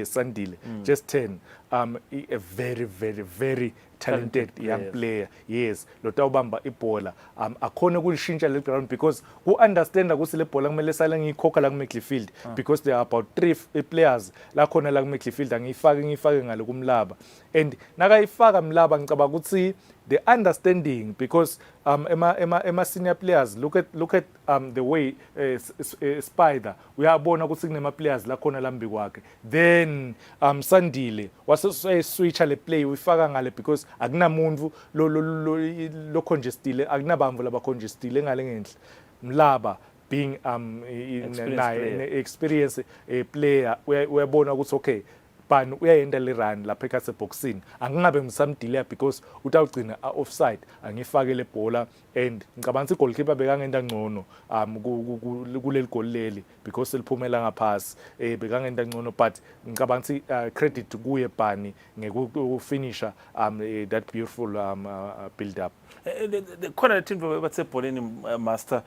Sandile just 10 a very talented young player, yes, lotawubamba ibhola akhona ukulishintsha le ground, because ku understand ukuthi le bhola kumele sala ngiyikhokha la ku midfield, because there are about 3 players la khona la ku midfield ngiyifake ngale kumlaba, and nakayifaka mlaba ngicabanga ukuthi the understanding, because ema senior players look at the way Spider uyabona ukuthi kunema players la khona lambi kwakhe, then Sandile wase switcha le play uyifaka ngale because akunamuntu lo congestile, akunabamvu laba congestile ngale ngenhla mlaba being experienced player uyabona ukuthi okay bani uyayenda le run lapha ekaseboxini angingabe ngisamdelay because utawugcina offside angifake le bhola and ngicabanga ukuthi goalkeeper bekangenda ngcono kuleli goal leli because liphumela ngaphasi bekangenda ngcono but ngicabanga ukuthi credit kuye bani ngekufinisha that beautiful build up. The corner team bathe bholeni master,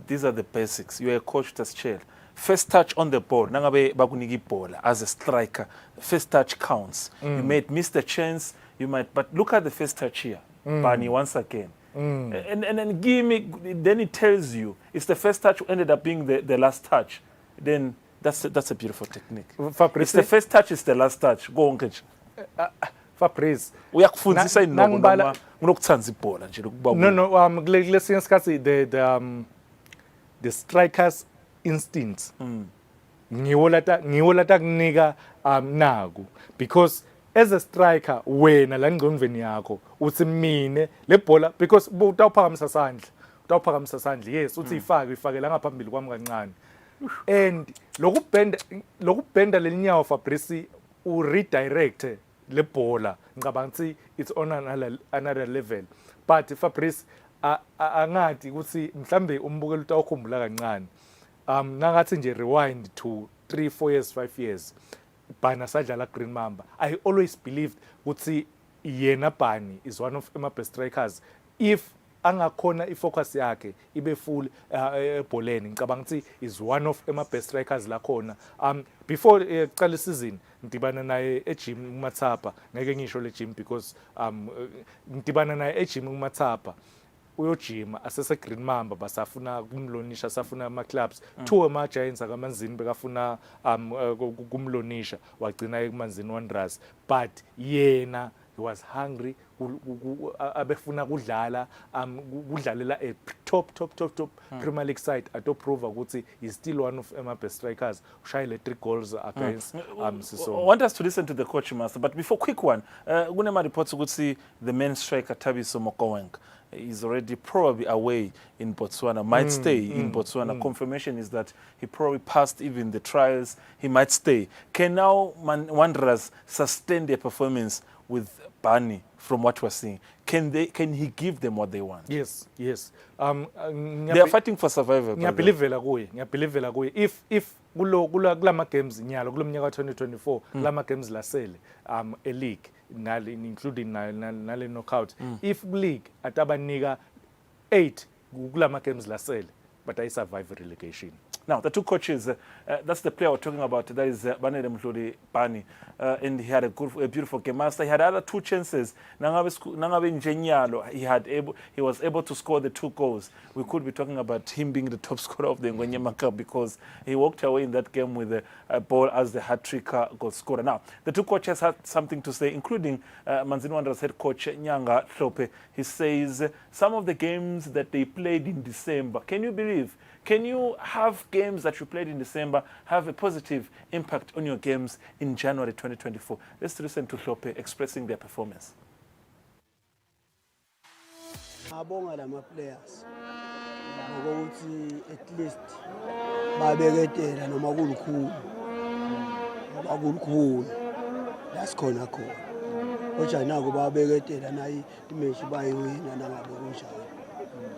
these are the basics. You are a coach that's chair. First touch on the ball, nangabe bakunika ibhola as a striker, first touch counts. You might miss the chance, but look at the first touch here, Barney once again. And then then it tells you it's the first touch ended up being the last touch. Then that's a beautiful technique. It's the first touch, it's the last touch. Go on, Kench. Fabrice, uyakufundisa inoma nginokuthanza ibhola nje lokuba no lesinye isikhathi the strikers instincts ngiwo lata kunika naku because as a striker wena la ngqondweni yakho uthi mine le bhola because utawuphakamisa sandla yes uthi ifake la ngaphambili kwami kancane and lokubenda lelinyawo Fabrice u redirect le bhola ngicabanga ukuthi it's on another level but Fabrice angathi ukuthi mhlambe umbukelo utawukhumbula kancane nangathi nje rewind to 3-4 years 5 years Bani sadlala Green Mamba. I always believed ukuthi yena Bani is one of my best strikers if angakhona ifocus yakhe ibe full ebholeni ngicabanga ukuthi is one of my best strikers la khona before iqala season ngidibana naye egym kuMathapa ngeke ngisho le gym because ngidibana naye egym kuMathapa uyojima asese Green Mamba basafuna kumlonisha safuna ama clubs two ama Giants akamanzini bekafuna kumlonisha wagcina ekumanzini Wanderers but yena he was hungry abefuna kudlalela a top Premier League side atoprove ukuthi is still one of my best strikers ushayile 3 goals against I want us to listen to the coach master but before quick one kunema reports ukuthi the main striker Thabiso Mokoeng is already probably away in Botswana, might stay in Botswana. Confirmation is that he probably passed even the trials, he might stay. Can now Wanderers sustain their performance with Barney from what we're seeing? Can he give them what they want? Yes. They are fighting for survival. Ngiyabelievela kuye. If kulama games nyalo kulomnyaka 2024 kulama games lasele a league including nale knockout if league atabanika 8 kulama games lasele but I survive relegation. Now, the two coaches, that's the player we're talking about. That is Banele Mhloli Bani. And he had a beautiful game. Master, he had other 2 chances. Nangabe Njenyalo, he was able to score the 2 goals. We could be talking about him being the top scorer of the Ngwenyama Cup because he walked away in that game with a ball as the hat-trick goal scorer. Now, the 2 coaches had something to say, including Manzini Wanderers head coach Nyanga Hlope. He says some of the games that they played in December, can you believe? Can you have games that you played in December have a positive impact on your games in January 2024? Let's listen to Hlope expressing their performance. Abonga lama players ngokuthi at least babeketela noma kulukhulu that's khona kodwa nako babeketela nayi imeshi bayiwina nangabe kunjalo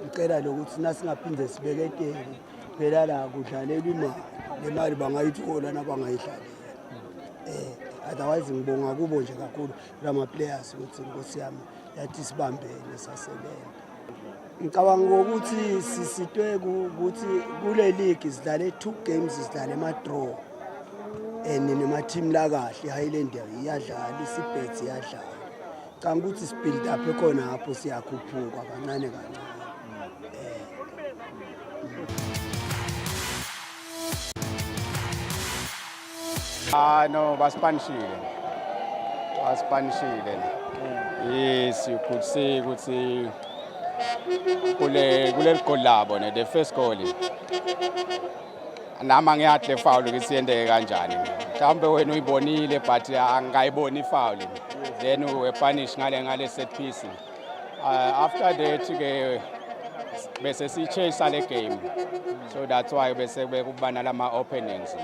ngicela lokuthi nasingaphinde sibeketele phela la kudlalelwa imali le mali bangayithola nabangayidlalela otherwise ngibonga kubo nje kakhulu lama players ukuthi Nkosi yami yathi sibambene sasebenza ngicabanga ukuthi sisitwe ukuthi kule league sidlale 2 games sidlale ama draw nema team la kahle Highland iyadlala isibet iyadlala ngicabanga ukuthi sibuild up ekhona lapho siyakhuphuka kancane kancane. No, baspanishile. Yes, you could see kule goal labo ne the first goal. Nama ngiyahle foul ukuthi yendeke kanjani. Mhlambe wena uyibonile but angayiboni foul. Then we punish ngale set piece. After that ke bese si chase ale game. So that's why bese bekubana lama openings.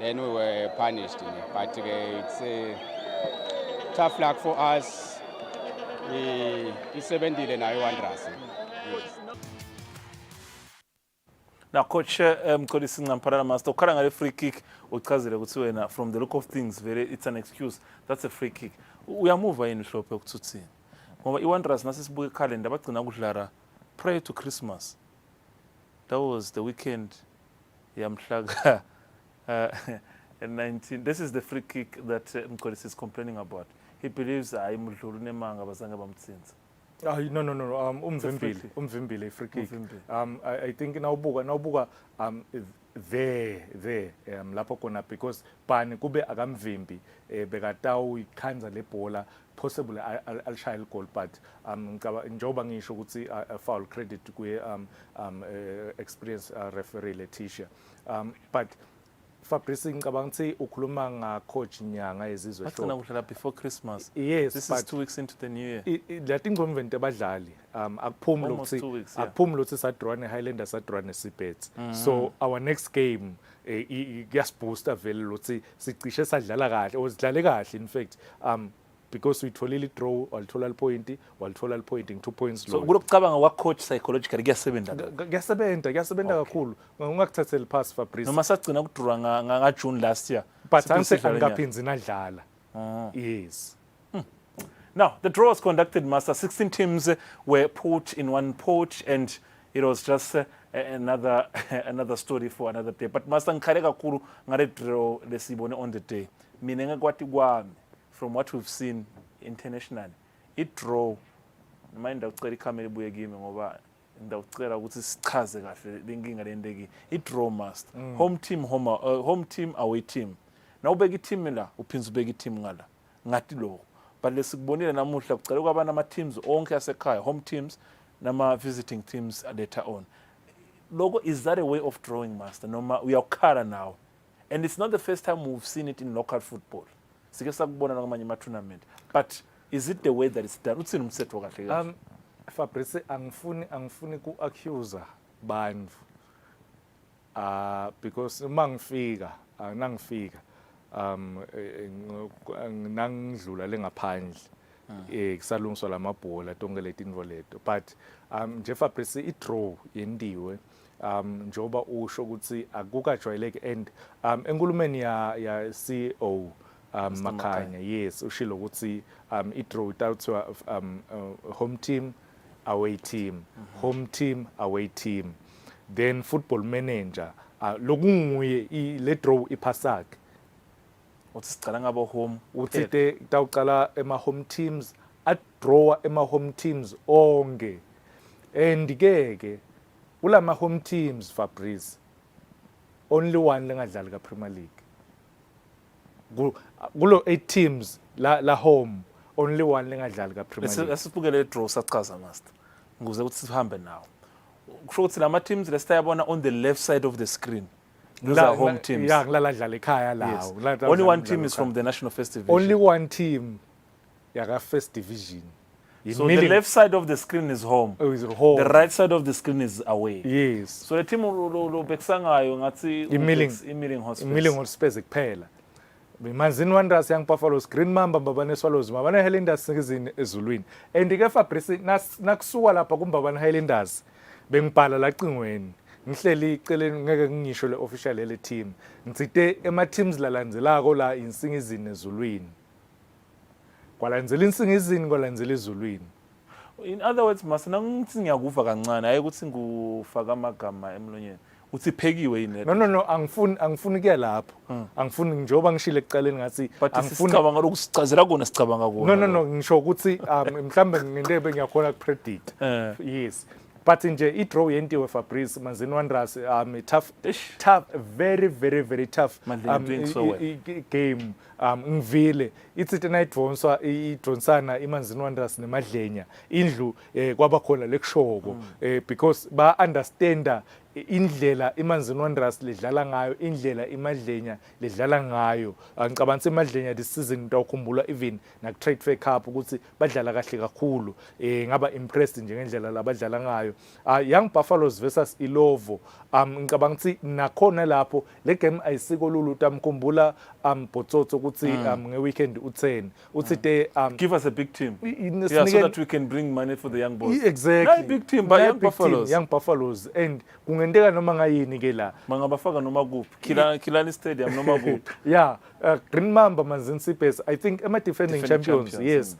then we were punished. But it's tough luck for us. Isebenzile nayo Wanderers. Now, Coach Mkodisi Ngamparana Master, ukhala free kick, uchazile ukuthi wena from the look of things, it's an excuse. That's a free kick. Uyamuva yini Hlophe ukuthuthini? Ngoba iWanderers nasisibuka calendar bagcina kudlala prior to Christmas. That was the weekend yamhlaga 19. This is the free kick that Mkodisi is complaining about. He believes ayimudlulu nemanga bazange bamtsinza. No. Umvimbile free kick. I think nawubuka there lapho khona because bani kube akamvimbi bekatawu ikhanza lebhola possibly alishaya goal but njoba ngisho ukuthi foul credit kuye experienced referee Letitia but Fabrice ngicabanga ukuthi ukhuluma nga coach Nyanga yezizwe bagcina kudlala before Christmas. Yes, this is 2 weeks into the new year. That inconvenient abadlali akuphumi lokuthi sadraw neHighlanders sadraw neSibets. So our next game kuyasibooster vele lokuthi sicishe sadlala kahle or sidlale kahle in fact because we totally draw walithola point 2 points low. So kulokucabanga wa coach psychologically kuyasebenza kakhulu ungakuthathela pass Fabrice noma sagcina kudraw nga June last year but anse angaphinzi nadlala. Yes. Now the draw was conducted, Master. 16 teams were put in one pot and it was just another story for another day. But Master ngikhale kakhulu ngale draw lesibone on the day. Mina ngakwati kwami from what we've seen internationally, it draw. Mind ucela ikamera ibuye kimi ngoba ngidawucela ukuthi sichaze kahle lenkinga lendeki. It draw must. Home team, away team. Na ubeka team la, uphinza ubeka team ngala. Ngathi lo. But lesikubonile namuhla kucela kwaba nama teams onke yasekhaya, home teams nama visiting teams later on. Logo, is that a way of drawing, Master? Noma uyakhala now. And it's not the first time we've seen it in local football. Sike sakubona nakwamanye ama tournament. But is it the way that it's done? Uthini umthetho kahle kahle? Fabrice angifuni ku accuse bandvu. Because nangifika nangidlula lengaphandle kusalungiswa lamabhola tonke letinvo leto but nje Fabrice i-draw yendiwe njoba usho ukuthi akukajwayeleki and enkulumeni ya CEO Makhanya yes ushilo ukuthi i-draw itawuthiwa home team away team home team away team then football manager lokunguye le draw iphasake uthi sicala ngabo home uthi tawuqala ema home teams adraw ema home teams onke and ke ulama home teams Fabrice only one lengadlali ka Premier League kulo 8 teams la home only one lengadlali ka Premier League. Lesibuke le draw sachaza Master nguze ukuthi sihambe nawo kusho ukuthi lama teams lesitayabona on the left side of the screen. Those are home teams. Yeah, ngladlala ekhaya lawo. Only one team is from the National First Division. Only one team yaka First Division. So the left side of the screen is home. Oh, is home. The right side of the screen is away. Yes. So the team lo beksangayo ngathi Imilling Hotspurs kuphela. Manzini Wanderers young Buffaloes, Green Mamba babane Swallows, babane Highlanders ngizini ezulwini. And ke Fabrice nakusuka lapha kumbabane Highlanders bengibhala la cingweni. Ngihleli icele ngeke ngisho le official le team ngitsite ema teams lalandzelako la insingizini ezulwini kwalandzela insingizini kwalandzela ezulwini. In other words Masana ngithi ngiyakuva kancane hayi ukuthi ngufaka amagama emlonyeni uthi phekiwe yini. No angifuni kuya lapho angifuni njoba ngishile ekuqaleni ngathi angifuni cabanga lokusicazela kona sicabanga kona. No ngisho ukuthi mhlambe ngindebe ngiyakhona kupredict. Yes. But nje i-draw yentiwe Fabrice Manzini Wanderers tough very tough game ngivile ithi tena idronsana iManzini Wanderers neMadlenya indlu kwaba khona lekushoko because ba understanda indlela imanzini Wanderers ledlala ngayo indlela imadlenya ledlala ngayo ngicabanga ukuthi imadlenya this season ngitawukhumbula even na Trade Fair Cup ukuthi badlala kahle kakhulu ngaba impressed nje ngendlela labadlala ngayo Young Buffaloes versus Ilovo ngicabanga ukuthi nakhona lapho le game ayisiko lulu utamkhumbula Botsotso ukuthi ngeweekend u10 uthi give us a big team so that we can bring money for the young boys. Exactly. Not a big team but Young Buffaloes and kungenteka noma ngayini ke la mangabafaka noma kuphi Kilani Stadium noma kuphi yeah Green Mamba Manzini Seabirds I think defending champions yes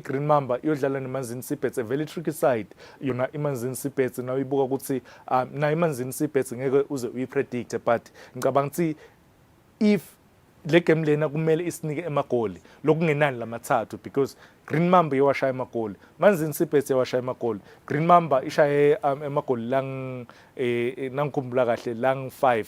Green Mamba iyodlala neManzini Seabirds a very tricky side yona iManzini Seabirds na uyibuka ukuthi na iManzini Seabirds ngeke uze uyipredict but ngicabanga ukuthi if le game lena kumele isinike emagoli lokungenani lamathathu because Green Mamba yewashaya emagoli Manzini Seabirds yewashaya emagoli Green Mamba ishaye emagoli nangikhumbula kahle lang 5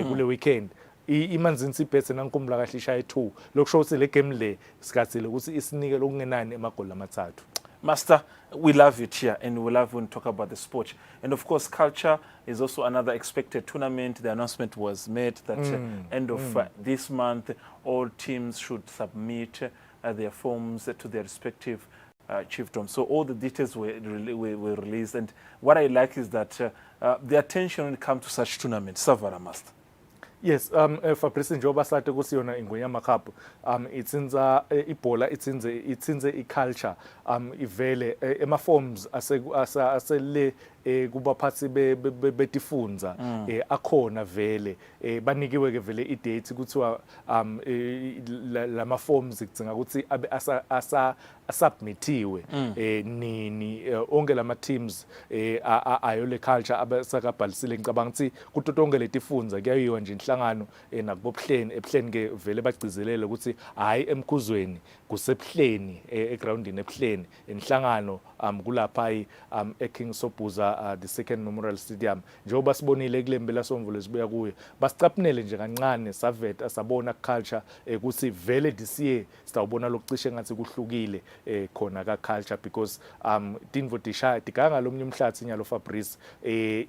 kule weekend iManzini Seabirds nangikhumbula kahle ishaye 2 lokusho ukuthi le game le sikathile ukuthi isinike lokungenani emagoli lamathathu. Master, we love it here and we love when we talk about the sport. And of course, culture is also another expected tournament. The announcement was made that end of this month, all teams should submit their forms to their respective chiefdoms. So all the details were released. And what I like is that the attention when it comes to such tournaments, Savara Master. Yes, Fabrice njoba sate kusiyona ingonyama cup itsinza ibhola itsinze iculture ivele ema forms asele kubaphathi betifundza akhona vele banikiwe ke vele idate kuthiwa lama forms ngicanga ukuthi abe submitiwe nini onke lama teams ayo le culture abasakabhalisile ngicabanga ukuthi kutotonke letifundza kuyayiwa nje inhlangano nakubobuhleni ebuhleni ke vele bagcizelele ukuthi hayi emkhuzweni kusebuhleni egroundini ebuhleni inhlangano kulapha eKing Sobhuza the second Memorial Stadium njengoba sibonile kulembe lasomvulo sibuya kuyo basicaphunele nje kancane saveta sabona culture ukuthi vele this year sitawubona lokucishe ngathi kuhlukile khona ka culture because tinvo tisha tikanga lomnye umhlathi nyalo Fabrice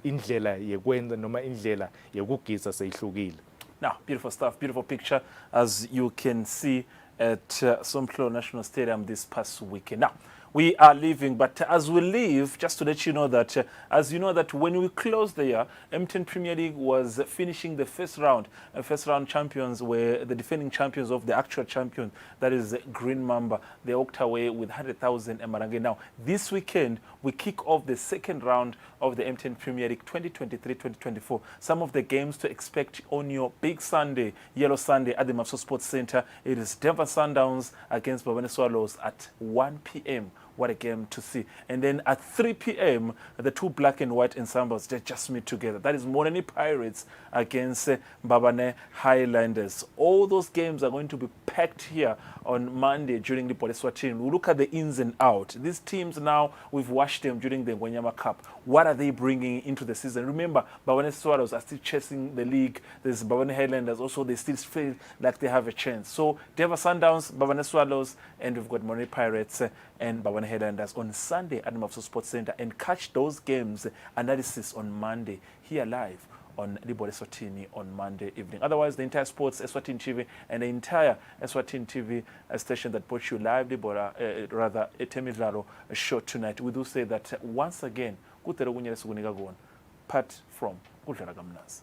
indlela yekwenza noma indlela yokugisa seyihlukile. Now, beautiful stuff, beautiful picture as you can see at Somplo National Stadium this past weekend. Now, we are leaving, but as we leave, just to let you know that, as you know that when we closed the year, M10 Premier League was finishing the first round. First round champions were the defending champions of the actual champion, that is Green Mamba. They walked away with 100,000 Marange. Now, this weekend, we kick off the second round of the M10 Premier League 2023-2024. Some of the games to expect on your big Sunday, Yellow Sunday at the Mapso Sports Center. It is Denver Sundowns against Babane Swallows at 1 p.m. What a game to see. And then at 3 p.m., the two black and white ensembles, they just meet together. That is Moneni Pirates against Babane Highlanders. All those games are going to be packed here on Monday during the Eswatini. We look at the ins and outs. These teams now, we've watched them during the Ngonyama Cup. What are they bringing into the season? Remember, Babane Swallows are still chasing the league. There's Babane Highlanders also, they still feel like they have a chance. So, Denver Sundowns, Babane Swallows, and we've got Moneni Pirates and Babane Highlanders on Sunday at the Mapso Sports Center, and catch those games analysis on Monday here live on Libore Eswatini on Monday evening. Otherwise, the entire Sports Eswatini TV and the entire Eswatini TV station that brought you live Libora, rather a Temidlalo show tonight. We do say that once again, part from Kudlala Gamnas.